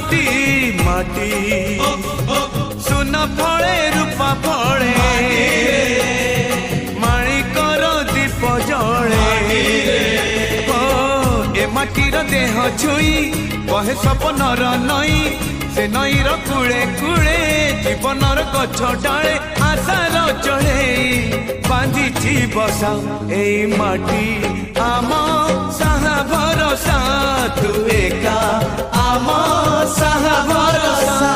माटी माटी सुना फले रूपा फले माणिकर दीप जले ए माटीर देह छुई कहे सपनर नई से नईर कूले कूले जीवनर गछ डाले आशार चढ़े बांधिची बसा ए माटी आम साहा भरोसा तू एका आम साहा भरोसा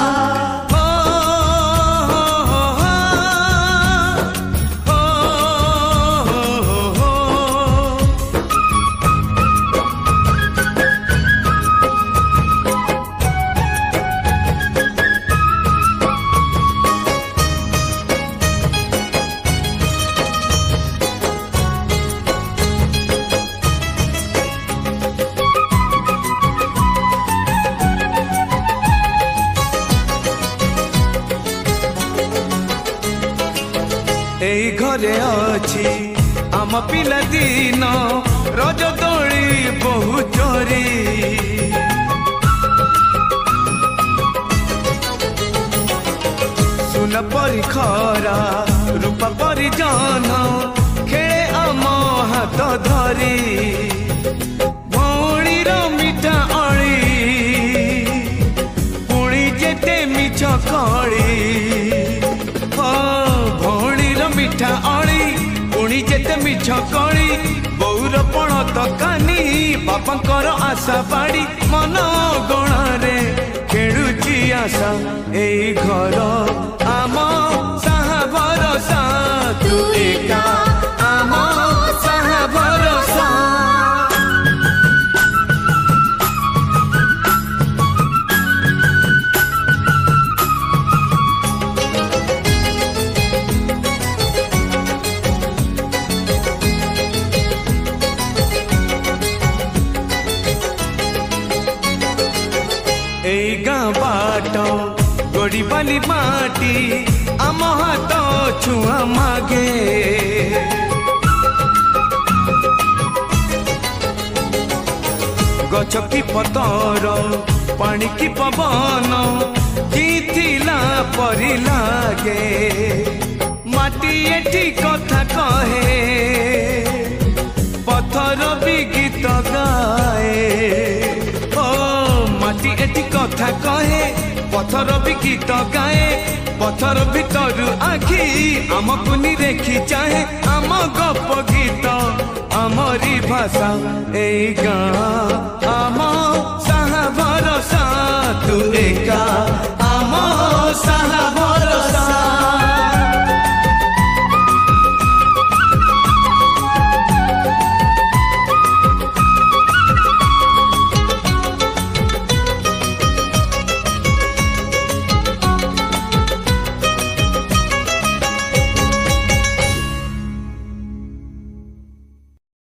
एई घरे अछि आम पिला दिन रज दोली बहु चोरी सुन परी खरा रूपा परी जन खेले आम हाथ धरी भौणीर मिठा अली पुणी जेते मिछ कली मिठा अली पुणी जेते मिछ कली बौर पण तकानी बापांकर आशा बाड़ी मन गणारे खेलुची आशा एई घर आम साहा भरोसा तू एका आम साहा भरोसा एई गाँ बाट गोड़ी बाली माटी आम हाथ छुआ मागे गछ की पतर पानी की पवन जीथिला परी लागे माटी एठी कथा कहे पत्थर भी गीत गाए माटी एठी कथा कहे पत्थर भी गीत गाए पत्थर भीतर आखि आमको निरेखी चाहे आम गप गीत आमरी भाषा एई गाँ आम साहा भरोसा तू एका आम साहा भरोसा।